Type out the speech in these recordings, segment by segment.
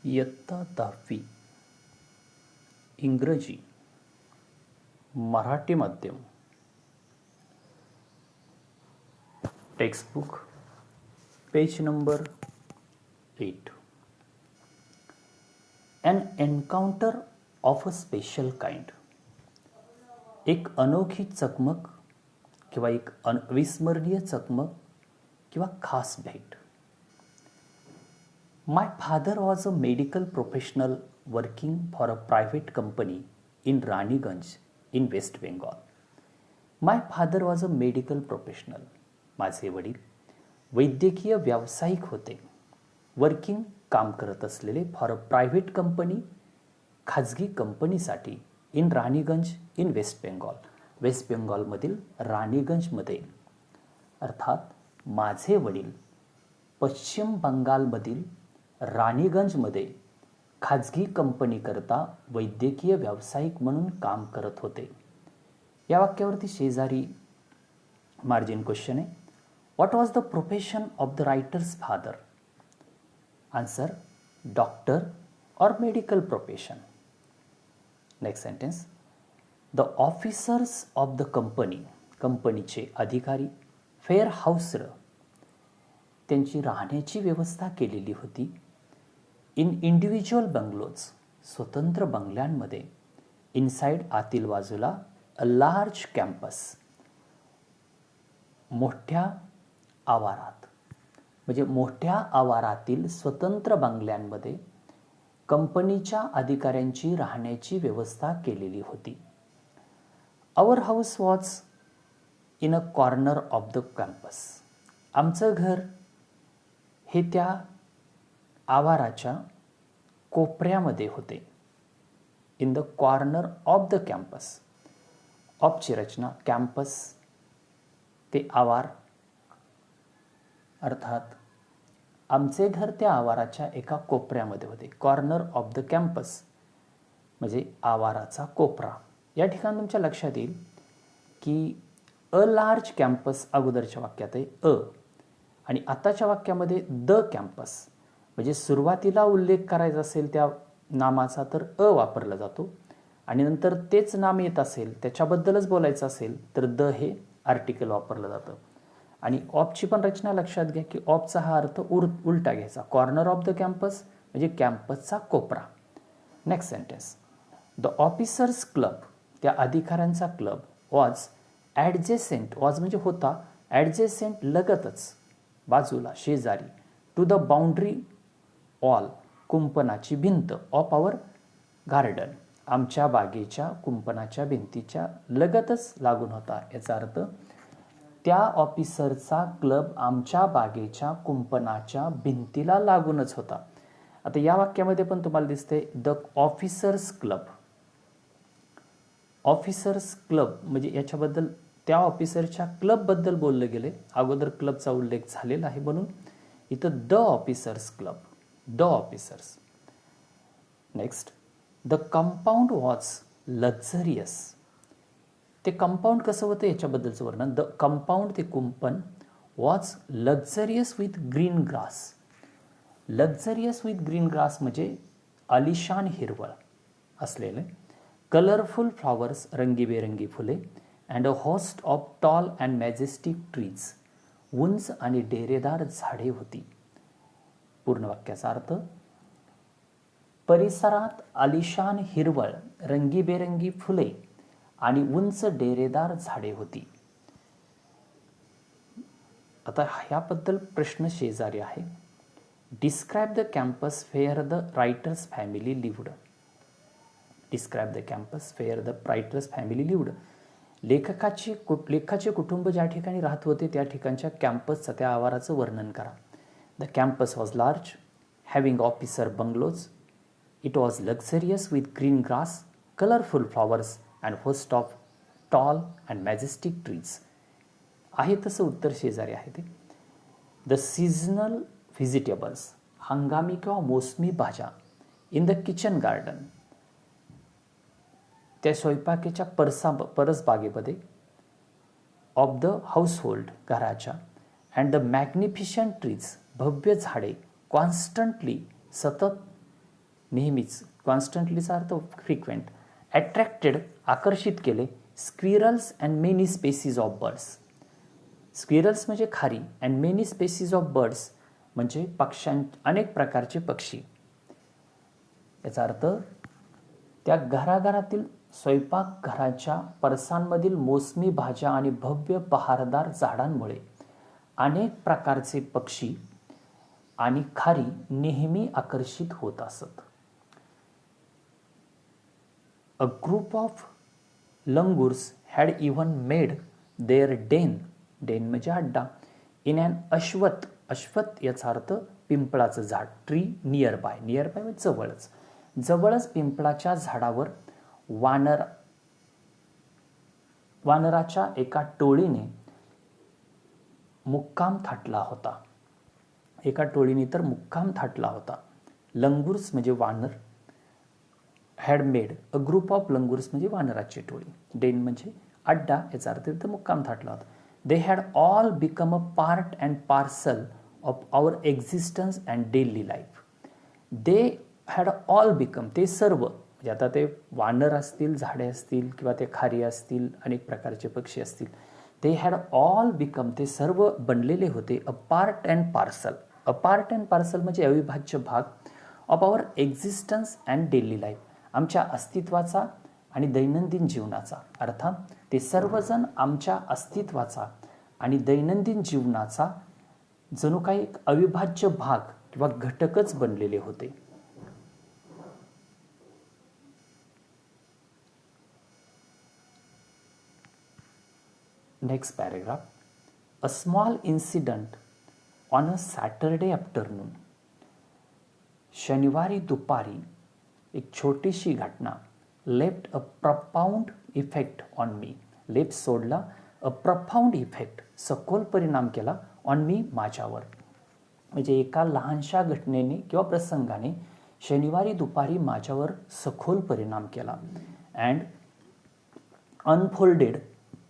इयत्ता 10वी इंग्रजी मराठी माध्यम textbook page number 8. An encounter of a special kind. एक अनोखी चकमक किंवा एक अविस्मरणीय चकमक किंवा खास भेट. My father was a medical professional working for a private company in Raniganj in West Bengal. My father was a medical professional. माझे वडील वैद्यकीय व्यावसायिक होते. वर्किंग काम करत असलेले फॉर अ प्रायव्हेट कंपनी, खाजगी कंपनीसाठी इन राणीगंज इन वेस्ट बेंगॉल. वेस्ट बेंगॉलमधील राणीगंजमध्ये, अर्थात माझे वडील पश्चिम बंगालमधील राणीगंजमध्ये खाजगी कंपनीकरता वैद्यकीय व्यावसायिक म्हणून काम करत होते. या वाक्यावरती शेजारी मार्जिन क्वेश्चन आहे. What was the profession of the writers father? Answer doctor और medical profession. Next sentence. The officers of the company, कंपनीचे अधिकारी, फेअर हाऊसर, त्यांची राहण्याची व्यवस्था केलेली होती. इन इंडिव्हिज्युअल बंगलोज, स्वतंत्र बंगल्यांमध्ये. इनसाइड, आतील बाजूला. अ लार्ज कॅम्पस, मोठ्या आवारात, म्हणजे मोठ्या आवारातील स्वतंत्र बंगल्यांमध्ये कंपनीच्या अधिकाऱ्यांची राहण्याची व्यवस्था केलेली होती. Our house was in a corner of the campus. आमचं घर हे त्या आवाराच्या कोपऱ्यामध्ये होते. In the corner of the campus. ऑफची रचना कॅम्पस ते आवार, अर्थात आमचे घर त्या आवाराच्या एका कोपऱ्यामध्ये होते. कॉर्नर ऑफ द कॅम्पस म्हणजे आवाराचा कोपरा. या ठिकाणी तुमच्या लक्षात येईल की अ लार्ज कॅम्पस अगोदरच्या वाक्यात आहे अ, आणि आताच्या वाक्यामध्ये द कॅम्पस. म्हणजे सुरुवातीला उल्लेख करायचा असेल त्या नामाचा तर अ वापरला जातो, आणि नंतर तेच नाम येत असेल, त्याच्याबद्दलच बोलायचं असेल तर द हे आर्टिकल वापरलं जातं. आणि ऑफची पण रचना लक्षात घ्या की ऑफचा हा अर्थ उलटा घ्यायचा. कॉर्नर ऑफ द कॅम्पस म्हणजे कॅम्पसचा कोपरा. Next sentence. The officers club, त्या अधिकाऱ्यांचा क्लब, वॉज ॲडजेसेंट, वॉज म्हणजे होता, ॲडजेसेंट लगतच, बाजूला, शेजारी, टू द बाउंड्री वॉल, कुंपणाची भिंत, ऑफ आवर गार्डन, आमच्या बागेच्या कुंपणाच्या भिंतीच्या लगतच लागून होता. याचा अर्थ त्या ऑफिसरचा क्लब आमच्या बागेच्या कुंपणाच्या भिंतीला लागूनच होता. आता या वाक्यामध्ये पण तुम्हाला दिसते the officers club. Officers club म्हणजे याच्याबद्दल त्या ऑफिसरच्या क्लबबद्दल बोललं गेले. अगोदर क्लबचा उल्लेख झालेला आहे, म्हणून इथं the officers club, the officers. Next. The compound was luxurious. ते कंपाऊंड कसं होतं याच्याबद्दलचं वर्णन. द कंपाऊंड ते कुंपण, was luxurious with green grass. Luxurious with green grass म्हणजे आलिशान हिरवळ असलेले, कलरफुल फ्लॉवर्स, रंगीबेरंगी फुले, and a host of tall and majestic trees, उंच आणि डेरेदार झाडे होती. पूर्ण वाक्याचा अर्थ. परिसरात आलिशान हिरवळ, रंगीबेरंगी फुले आणि उंच डेरेदार झाडे होती. आता ह्याबद्दल प्रश्न शेजारी आहे. Describe the campus where the writer's family lived. Describe the campus where the writer's family lived. लेखाचे कुटुंब ज्या ठिकाणी राहत होते त्या ठिकाणच्या कॅम्पसचं, त्या आवाराचं वर्णन करा. The campus was large, having officer bungalows. It was luxurious with green grass, colourful flowers and host of tall and majestic trees. आहे तसं उत्तर शेजारी आहे ते. द सीझनल व्हेजिटेबल्स, हंगामी किंवा मोसमी भाज्या, इन द किचन गार्डन, त्या स्वयंपाकीच्या परसबागेमध्ये, ऑफ द हाऊसहोल्ड, घराच्या, अँड द मॅग्निफिशंट ट्रीज, भव्य झाडे, कॉन्स्टंटली, सतत, नेहमीच, कॉन्स्टंटलीचा अर्थ फ्रिक्वेंट. अट्रॅक्टेड आकर्षित केले, squirrels and many species of birds. Squirrels म्हणजे खारी and many species of birds म्हणजे अनेक प्रकारचे पक्षी. याचा अर्थ त्या घराघरातील स्वयंपाकघराच्या परसांमधील मोसमी भाज्या आणि भव्य बहारदार झाडांमुळे अनेक प्रकारचे पक्षी आणि खारी नेहमी आकर्षित होत असत. A group of langurs had even made their den म्हणजे अड्डा इन अॅन अश्वत्थ याचा अर्थ पिंपळाचं झाड. ट्री नियर बाय म्हणजे जवळच पिंपळाच्या झाडावर वानराच्या एका टोळीने मुक्काम थाटला होता. लंगूर्स म्हणजे वानर, had made, a group of langurs म्हणजे वानराची टोळी, डेन म्हणजे अड्डा याचा अर्थ तिथं मुक्काम थाटला होता. They had all become a part and parcel of our existence and daily life. They had all become, ते सर्व म्हणजे आता ते वानर असतील, झाडे असतील किंवा ते खारी असतील, अनेक प्रकारचे पक्षी असतील, ते हॅड ऑल बिकम, ते सर्व बनलेले होते, अ पार्ट अँड पार्सल म्हणजे अविभाज्य भाग, of our existence and daily life, आमच्या अस्तित्वाचा आणि दैनंदिन जीवनाचा. अर्थात ते सर्वजण आमच्या अस्तित्वाचा आणि दैनंदिन जीवनाचा जणू काही एक अविभाज्य भाग किंवा घटकच बनलेले होते. Next paragraph. A small incident on a Saturday afternoon. शनिवारी दुपारी एक छोटीशी घटना left a profound effect on me. Left सोडला, अ प्रफाउंड इफेक्ट सखोल परिणाम केला, ऑन मी माझ्यावर. म्हणजे एका लहानशा घटनेने किंवा प्रसंगाने शनिवारी दुपारी माझ्यावर सखोल परिणाम केला. अँड अनफोल्डेड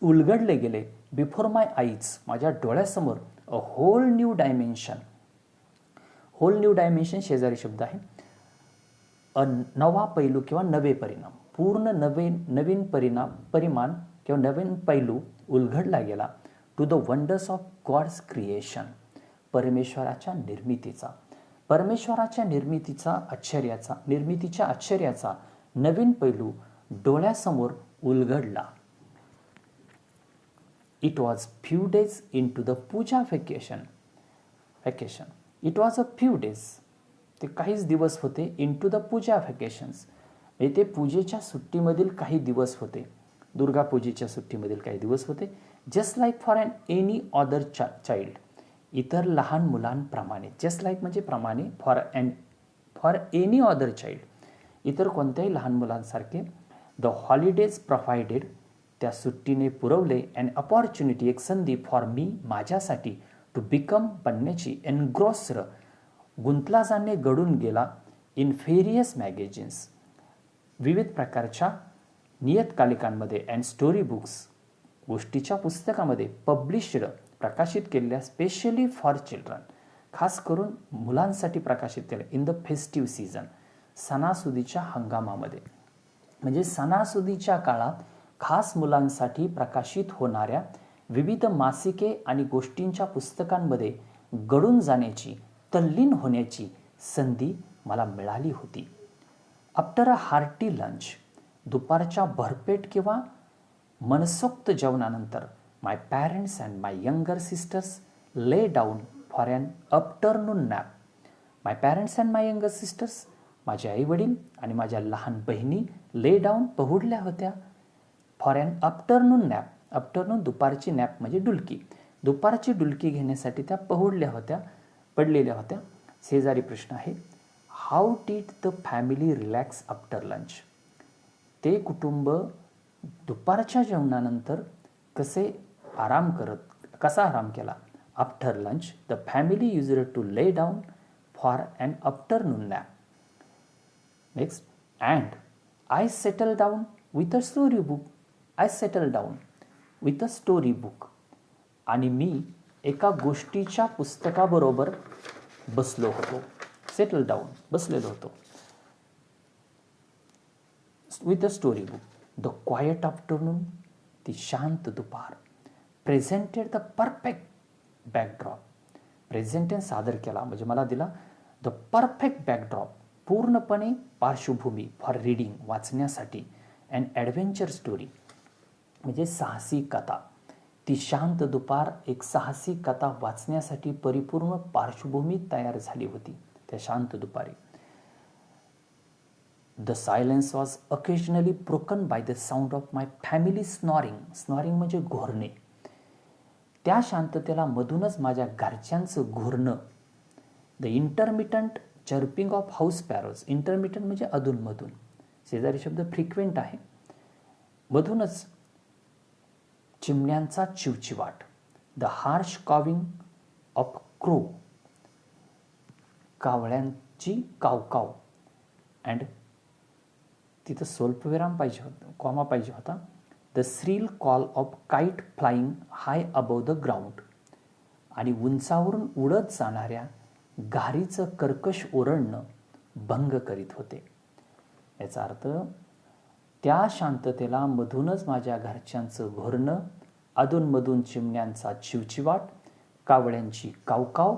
उलगडले गेले, बिफोर माय आईज माझ्या डोळ्यासमोर, a whole new dimension. Whole new dimension शेजारी शब्द आहे. नवा पैलू किंवा नवे परिणाम, पूर्ण नवीन परिमाण किंवा नवीन पैलू उलगडला गेला. To the wonders of God's creation, परमेश्वराच्या निर्मितीच्या आश्चर्याचा नवीन पैलू डोळ्यासमोर उलगडला. It was few days into the puja vacation. It was a few days, ते काहीच दिवस होते, into the puja vacations म्हणजे ते पूजेच्या सुट्टीमधील काही दिवस होते, दुर्गा पूजेच्या सुट्टीमधील काही दिवस होते. Just like for any other child, इतर लहान मुलांप्रमाणे. जस्ट लाईक म्हणजे प्रमाणे, फॉर एनी अदर चाइल्ड इतर कोणत्याही लहान मुलांसारखे. द हॉलिडेज प्रोव्हाइडेड, त्या सुट्टीने पुरवले, अन अपॉर्च्युनिटी एक संधी, फॉर मी माझ्यासाठी, टू बिकम बनण्याची, एनग्रॉस्ड गुंतला जाणे, गडून गेला, इन व्हेरियस मॅगझिन्स विविध प्रकारच्या नियतकालिकांमध्ये, अँड स्टोरी बुक्स गोष्टीच्या पुस्तकामध्ये, पब्लिश्ड प्रकाशित केलेल्या, स्पेशली फॉर चिल्ड्रन खास करून मुलांसाठी प्रकाशित केले, इन द फेस्टिव्ह सीझन सणासुदीच्या हंगामामध्ये. म्हणजे सणासुदीच्या काळात खास मुलांसाठी प्रकाशित होणाऱ्या विविध मासिके आणि गोष्टींच्या पुस्तकांमध्ये गडून जाण्याची, तल्लीन होण्याची संधी मला मिळाली होती. आफ्टर अ हार्टी लंच, दुपारच्या भरपेट किंवा मनसोक्त जेवणानंतर, my parents and my younger sisters lay down for an afternoon nap. My parents and my younger sisters, माझे आईवडील आणि माझ्या लहान बहिणी, ले डाऊन पहुडल्या होत्या, for an afternoon nap. Afternoon दुपारची, नॅप म्हणजे डुलकी, दुपारची डुलकी घेण्यासाठी त्या पडलेल्या होत्या. शेजारी प्रश्न आहे, how did the family relax after lunch. ते कुटुंब दुपारच्या जेवणानंतर कसा आराम केला. After lunch the family used to lay down for an afternoon nap. Next, and I settle down with a story book. I settle down with a story book, आणि मी एका गोष्टीच्या पुस्तकाबरोबर बसलो होतो. सेटल डाऊन बसलेलो होतो. with a storybook. The quiet afternoon, ती शांत दुपार, presented the perfect backdrop. Present tense सादर केला म्हणजे मला दिला द परफेक्ट बॅकड्रॉप, पूर्णपणे पार्श्वभूमी फॉर रीडिंग, वाचण्यासाठी. अँड ॲडव्हेंचर स्टोरी म्हणजे साहसी कथा. ती शांत दुपार एक साहसी कथा वाचण्यासाठी परिपूर्ण पार्श्वभूमी तयार झाली होती त्या शांत दुपारी. The silence was occasionally broken by the sound of my family snoring. Snoring म्हणजे घोरणे. त्या शांततेला मधूनच माझ्या घरच्यांचं घोरणं. The intermittent chirping of house sparrows. Intermittent म्हणजे अधूनमधून, शेजारी शब्द फ्रिक्वेंट आहे. मधूनच चिमण्यांचा चिवचिवाट. The harsh cawing of crow. कावळ्यांची कावकाव. अँड तिथं स्वल्पविराम पाहिजे होता, कॉमा पाहिजे होता. The shrill call of kite flying high above the ground. आणि उंचावरून उडत जाणाऱ्या घारीचं कर्कश ओरडणं भंग करीत होते. याचा अर्थ त्या शांततेला मधूनच माझ्या घरच्यांचं घोरणं, अधूनमधून चिमण्यांचा चिवचिवाट, कावळ्यांची कावकाव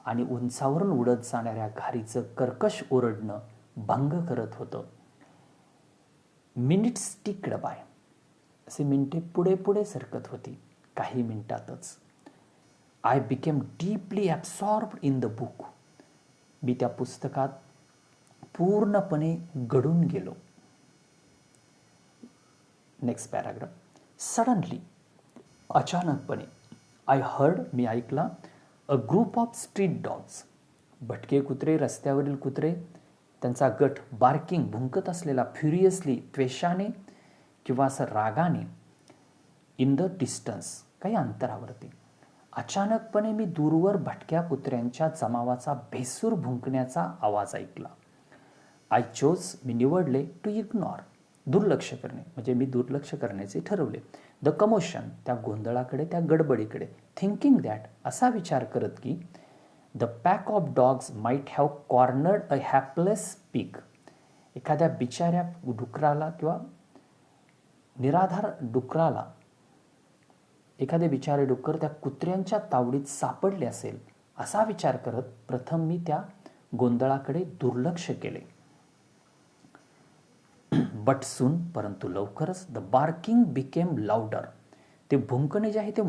आणि उंचावरून उडत जाणाऱ्या घारीचं कर्कश ओरडणं भंग करत होतं. Minutes ticked by. असे मिनिटे पुढे पुढे सरकत होती. काही मिनिटातच I became deeply absorbed in the book. मी त्या पुस्तकात पूर्णपणे गढून गेलो. Next paragraph. सडनली, अचानकपणे, आय हर्ड, मी ऐकला, a group of street dogs. भटके कुत्रे, रस्त्यावरील कुत्रे, त्यांचा गट, बार्किंग, भुंकत असलेला, फ्युरियसली, त्वेषाने किंवा असं रागाने, इन द डिस्टन्स, काही अंतरावरती. अचानकपणे मी दूरवर भटक्या कुत्र्यांच्या जमावाचा भेसूर भुंकण्याचा आवाज ऐकला. आय चोज, मी निवडले, टू इग्नॉर, दुर्लक्ष करणे, म्हणजे मी दुर्लक्ष करण्याचे ठरवले. द कमोशन, त्या गोंधळाकडे, त्या गडबडीकडे. थिंकिंग दॅट, असा विचार करत की the pack of dogs might have cornered a hapless pig. एखाद्या बिचाऱ्या डुकराला किंवा निराधार डुकराला, एखादे बिचारे डुक्कर त्या कुत्र्यांच्या तावडीत सापडले असेल, असा विचार करत प्रथम मी त्या गोंधळाकडे दुर्लक्ष केले. बट सून, परंतु लवकरच, द बार्किंग बिकेम लाऊडर. ते भुंकणे जे आहे ते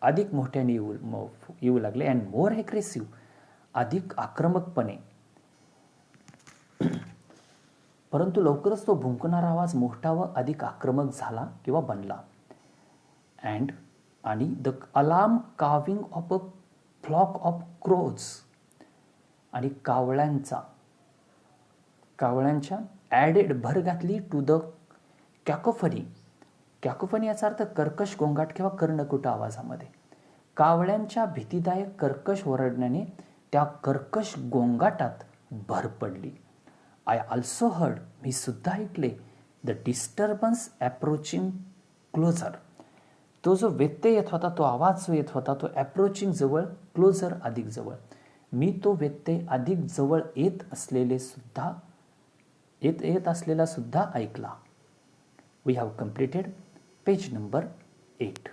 अधिक मोठ्याने येऊ लागले. अँड मोर ॲग्रेसिव्ह, अधिक आक्रमकपणे. परंतु लवकरच तो भुंकणारा आवाज मोठा व अधिक आक्रमक झाला किंवा बनला. आणि the alarm cawing of a flock of crows. आणि कावळ्यांच्या ॲडेड भर घातली टू द कॅकोफनी. कॅकोफनी याचा अर्थ कर्कश गोंगाट किंवा कर्णकुट आवाजामध्ये. कावळ्यांच्या भीतीदायक कर्कश ओरडण्याने त्या कर्कश गोंगाटात भर पडली. आय ऑल्सो हर्ड, मी सुद्धा ऐकले, द डिस्टर्बन्स ॲप्रोचिंग क्लोजर. तो जो व्यत्यय येत होता, तो आवाज जो येत होता, तो ॲप्रोचिंग जवळ, क्लोजर अधिक जवळ. मी तो व्यत्यय अधिक जवळ येत असलेला सुद्धा ऐकला. We have completed page number 8.